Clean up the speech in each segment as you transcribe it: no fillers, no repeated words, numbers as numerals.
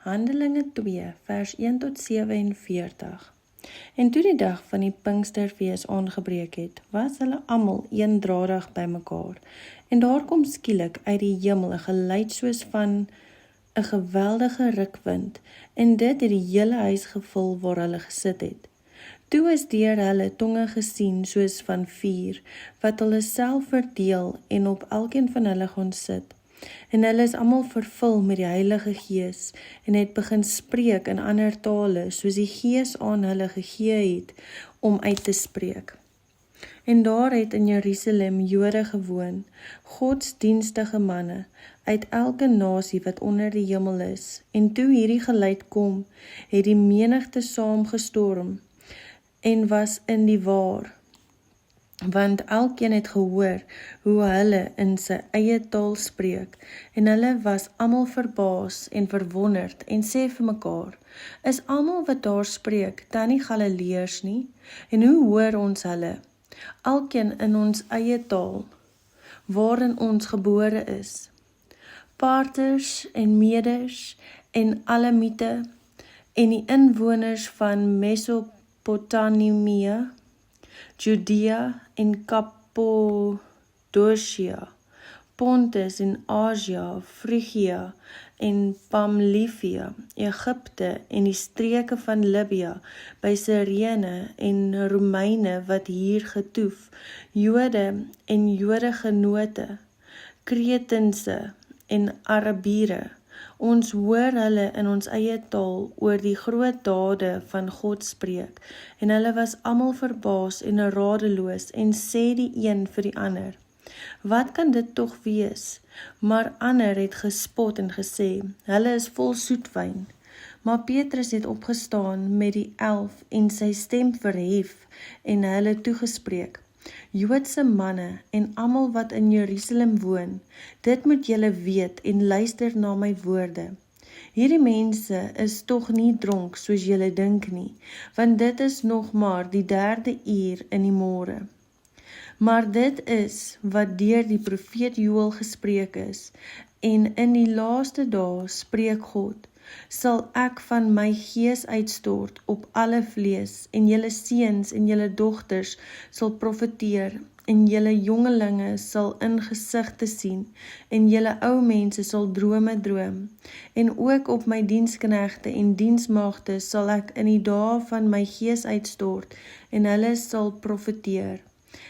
Handelinge 2 vers 1 tot 47. En toe die dag van die Pinksterfees aangebreek het, was hulle almal eendradig by mekaar. En daar kom skielik uit die hemel 'n geluid soos van 'n geweldige rukwind, en dit het die hele huis gevul waar hulle gesit het. Toe is deur hulle tonge gesien soos van vuur, wat hulle self verdeel en op elkeen van hulle gaan sit. En hulle is almal vervul met die Heilige Gees en het begin spreek in ander tale, soos die Gees aan hulle gegee het om uit te spreek. En daar het in Jerusalem Jode gewoon, godsdienstige manne, uit elke nasie wat onder die hemel is. En toe hierdie geluid kom, het die menigte saamgestorm en was in die war, want elkeen het gehoor hoe hulle in sy eie taal spreek, en hulle was almal verbaas en verwonderd, en sê vir mekaar, is almal wat daar spreek, dan nie Galileërs nie? En hoe hoor ons hulle? Elkeen in ons eie taal, waarin ons gebore is. Parters en Meders en Alamite en die inwoners van Mesopotamië, Judea en Kappadosia, Pontus en Asia, Frigia en Pamfilië, Egipte en die streke van Libya, by Sirene en Romeine wat hier getoef, Jode en Jodegenote, Kretense en Arabiere. Ons hoor hulle in ons eie taal oor die groot dade van God spreek, en hulle was almal verbaas en radeloos, en sê die een vir die ander, wat kan dit tog wees? Maar ander het gespot en gesê, hulle is vol soetwyn. Maar Petrus het opgestaan met die 11 en sy stem verhef en hulle toegespreek, Joodse manne en almal wat in Jerusalem woon, dit moet julle weet en luister na my woorde. Hierdie mense is tog nie dronk soos julle dink nie, want dit is nog maar die 3de uur in die môre. Maar dit is wat deur die profeet Joël gespreek is, en in die laaste dae spreek God, sal ek van my gees uitstort op alle vlees, en julle seuns en julle dogters sal profeteer, en julle jongelinge sal in gesigte sien, en julle ou mense sal drome droom, en ook op my diensknegte en diensmaagde sal ek in die dae van my gees uitstort, en hulle sal profeteer,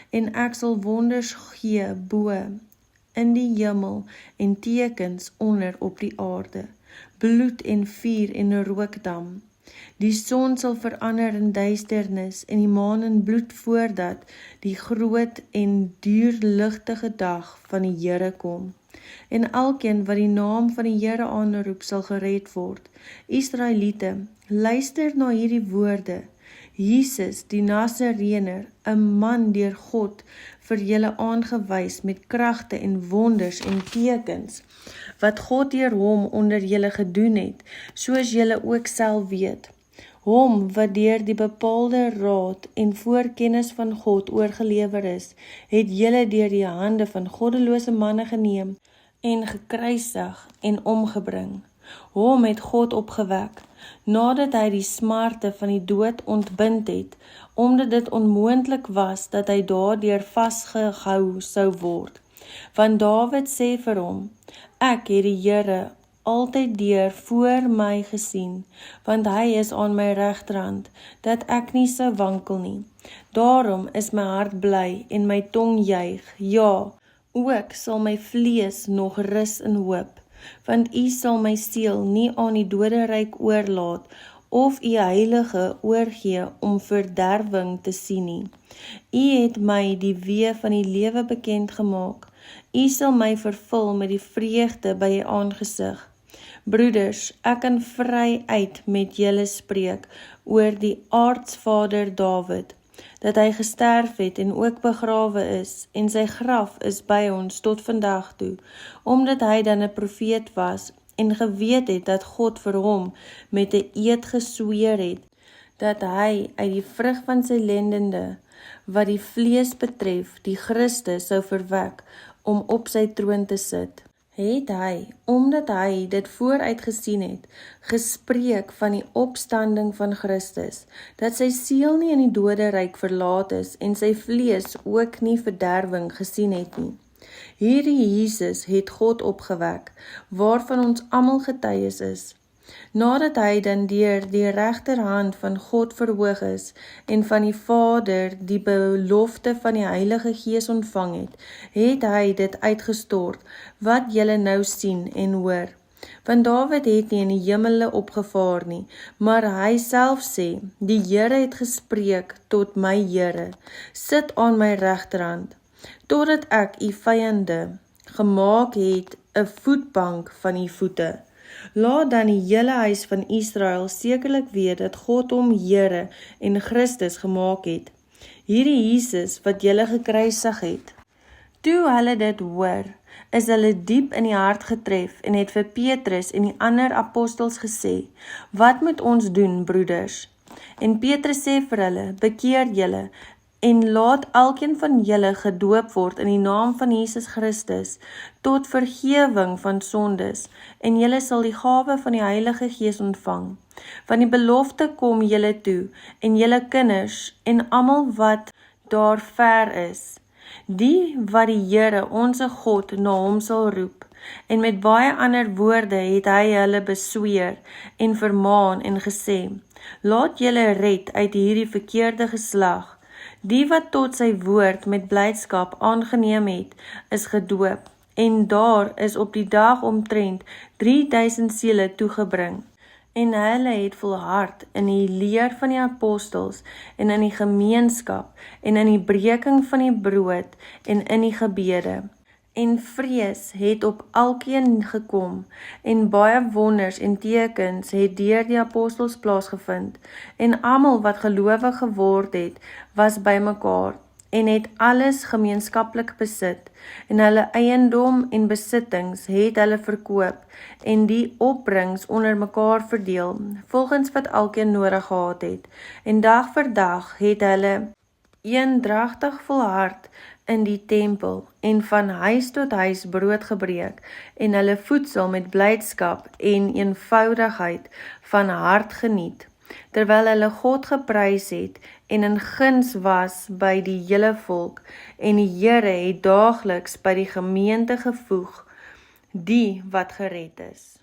en ek sal wonders gee bo in die hemel en tekens onder op die aarde, bloed en vuur en rookdam. Die son sal verander in duisternis en die maan in bloed voordat die groot en duurligtige dag van die Here kom. En elkeen wat die naam van die Here aanroep sal gered word. Israeliete, luister na hierdie woorde. Jesus, die Nasarener, 'n man deur God vir julle aangewys met kragte en wonders en tekens, wat God deur hom onder julle gedoen het, soos julle ook self weet. Hom wat deur die bepaalde raad en voorkennis van God oorgelewer is, het julle deur die hande van goddelose manne geneem en gekruisig en omgebring. Hom het God opgewek, nadat hy die smarte van die dood ontbind het, omdat dit onmoontlik was dat hy daardeur vasgehou sou word. Want Dawid sê vir hom, ek het die Here altyd deur voor my gesien, want hy is aan my regterhand, dat ek nie sou wankel nie. Daarom is my hart bly en my tong juig, ja, ook sal my vlees nog rus in hoop, want U sal my siel nie aan die doderyk oorlaat, of U heilige oorgee om verderwing te sien nie. U het my die weë van die lewe bekend gemaak. U sal my vervul met die vreugde by U aangesig. Broeders, ek kan vry uit met julle spreek oor die aartsvader Dawid, dat hy gesterf het en ook begrawe is, en sy graf is by ons tot vandag toe, omdat hy dan 'n profeet was, en geweet het dat God vir hom met 'n eed gesweer het, dat hy uit die vrug van sy lendende, wat die vlees betref, die Christus sou verwek, om op sy troon te sit. het hy, omdat hy dit vooruit gesien het, gespreek van die opstanding van Christus, dat sy siel nie in die doderyk verlaat is en sy vlees ook nie verderwing gesien het nie. Hierdie Jesus het God opgewek, waarvan ons almal getuies is. Nadat hy dan deur die regterhand van God verhoog is en van die Vader die belofte van die Heilige Gees ontvang het hy dit uitgestort, wat julle nou sien en hoor. Want Dawid het nie in die hemele opgevaar nie, maar hy self sê, die Here het gespreek tot my Here, sit aan my regterhand, totdat ek u vyande gemaak het 'n voetbank van u voete. Laat dan die hele huis van Israel sekerlik weet dat God hom Here en Christus gemaak het, hierdie Jesus wat julle gekruisig het. Toe hulle dit hoor, is hulle diep in die hart getref en het vir Petrus en die ander apostels gesê, wat moet ons doen, broeders? En Petrus sê vir hulle, bekeer julle, en laat elkeen van julle gedoop word in die naam van Jesus Christus, tot vergewing van sondes, en julle sal die gawe van die Heilige Gees ontvang. Want die belofte kom julle toe, en julle kinders, en almal wat daar ver is, die wat die Here onse God na hom sal roep. En met baie ander woorde het hy hulle besweer en vermaan en gesê, laat julle red uit hierdie verkeerde geslag. Die wat tot sy woord met blydskap aangeneem het, is gedoop, en daar is op die dag omtrent 3000 siele toegebring. En hulle het volhard in die leer van die apostels, en in die gemeenskap, en in die breking van die brood, en in die gebede. En vrees het op elkeen gekom, en baie wonders en tekens het deur die apostels plaasgevind, en almal wat gelowig geword het, was by mekaar, en het alles gemeenskaplik besit, en hulle eiendom en besittings het hulle verkoop, en die opbrengs onder mekaar verdeel, volgens wat elkeen nodig gehad het, en dag vir dag het hulle eendragtig volhard in die tempel, en van huis tot huis brood gebreek, en hulle voedsel met blydskap en eenvoudigheid van hart geniet, terwyl hulle God geprys het, en in guns was by die hele volk, en die Here het daagliks by die gemeente gevoeg, die wat gered is.